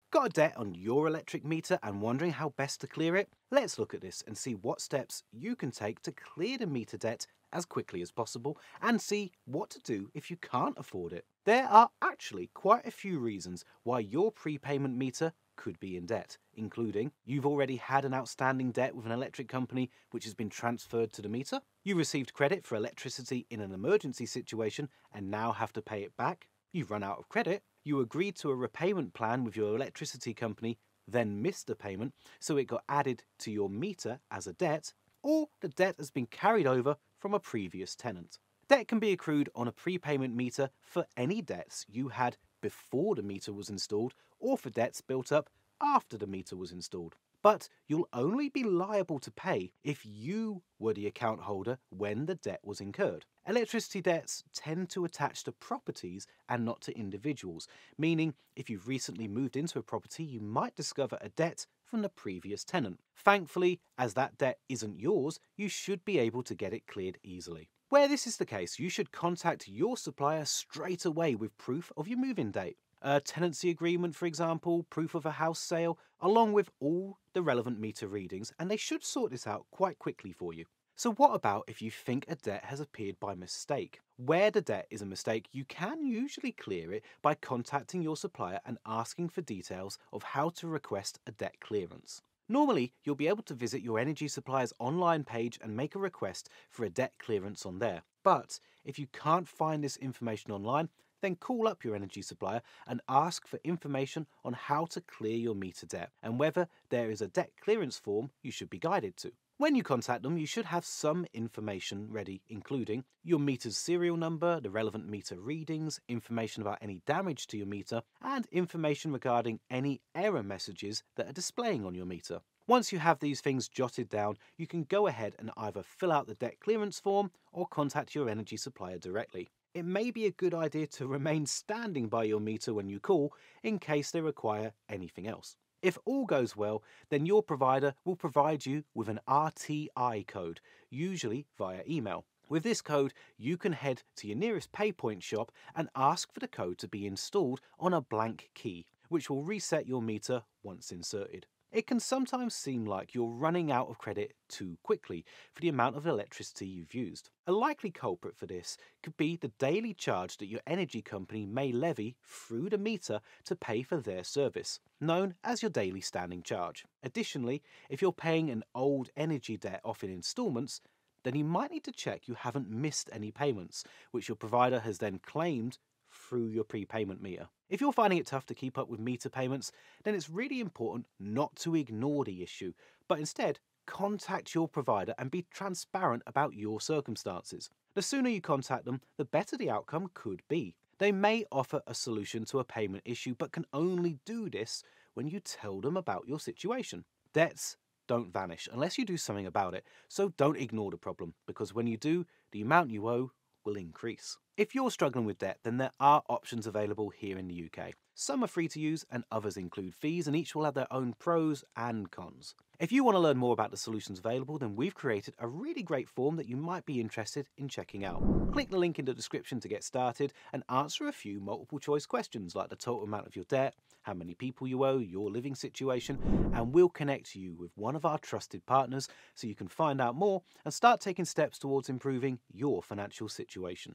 Got a debt on your electric meter and wondering how best to clear it? Let's look at this and see what steps you can take to clear the meter debt as quickly as possible and see what to do if you can't afford it. There are actually quite a few reasons why your prepayment meter could be in debt, including you've already had an outstanding debt with an electric company which has been transferred to the meter, you received credit for electricity in an emergency situation and now have to pay it back, you've run out of credit, you agreed to a repayment plan with your electricity company, then missed a payment, so it got added to your meter as a debt, or the debt has been carried over from a previous tenant. Debt can be accrued on a prepayment meter for any debts you had before the meter was installed or for debts built up after the meter was installed. But you'll only be liable to pay if you were the account holder when the debt was incurred. Electricity debts tend to attach to properties and not to individuals, meaning if you've recently moved into a property, you might discover a debt from the previous tenant. Thankfully, as that debt isn't yours, you should be able to get it cleared easily. Where this is the case, you should contact your supplier straight away with proof of your move-in date. A tenancy agreement, for example, proof of a house sale, along with all the relevant meter readings, and they should sort this out quite quickly for you. So what about if you think a debt has appeared by mistake? Where the debt is a mistake, you can usually clear it by contacting your supplier and asking for details of how to request a debt clearance. Normally, you'll be able to visit your energy supplier's online page and make a request for a debt clearance on there. But if you can't find this information online, then call up your energy supplier and ask for information on how to clear your meter debt and whether there is a debt clearance form you should be guided to. When you contact them, you should have some information ready, including your meter's serial number, the relevant meter readings, information about any damage to your meter, and information regarding any error messages that are displaying on your meter. Once you have these things jotted down, you can go ahead and either fill out the debt clearance form or contact your energy supplier directly. It may be a good idea to remain standing by your meter when you call in case they require anything else. If all goes well, then your provider will provide you with an RTI code, usually via email. With this code, you can head to your nearest PayPoint shop and ask for the code to be installed on a blank key, which will reset your meter once inserted. It can sometimes seem like you're running out of credit too quickly for the amount of electricity you've used. A likely culprit for this could be the daily charge that your energy company may levy through the meter to pay for their service, known as your daily standing charge. Additionally, if you're paying an old energy debt off in installments, then you might need to check you haven't missed any payments, which your provider has then claimed through your prepayment meter. If you're finding it tough to keep up with meter payments, then it's really important not to ignore the issue, but instead contact your provider and be transparent about your circumstances. The sooner you contact them, the better the outcome could be. They may offer a solution to a payment issue, but can only do this when you tell them about your situation. Debts don't vanish unless you do something about it, so don't ignore the problem, because when you do, the amount you owe will increase. If you're struggling with debt, then there are options available here in the UK. Some are free to use and others include fees, and each will have their own pros and cons. If you want to learn more about the solutions available, then we've created a really great form that you might be interested in checking out. Click the link in the description to get started and answer a few multiple choice questions like the total amount of your debt, how many people you owe, your living situation, and we'll connect you with one of our trusted partners so you can find out more and start taking steps towards improving your financial situation.